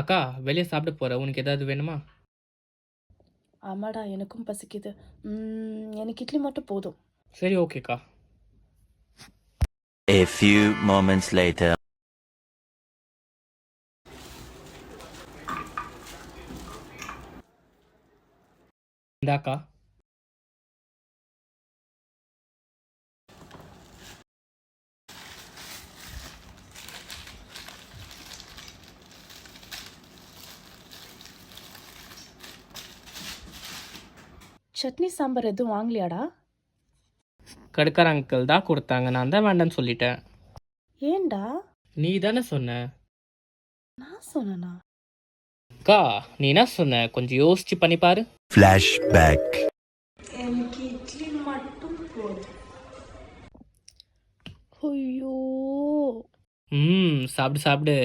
அக்கா வெளியே சாப்பிட போகிறேன், உனக்கு ஏதாவது வேணுமா? ஆமாடா, எனக்கும் பசிக்குது. எனக்கு இட்லி மட்டும் போதும். சரி, ஓகேக்கா. A few moments later. இந்தாக்கா. Chutney sambar எதுவும் வாங்கலையாடா? கடைக்கார அங்கிள் தான் கொடுத்தாங்க, நான் தான் வேண்டான்னு சொல்லிட்டேன். ஏன்டா? நீ தானே சொன்ன. நான் சொன்னேனா? அக்கா, நீ என்ன சொன்ன கொஞ்சம் யோசிச்சு பண்ணி பாரு. Flashback. எனக்கு இட்லி மட்டும் போதும். ஐயோ! சாப்பிடு சாப்பிடு.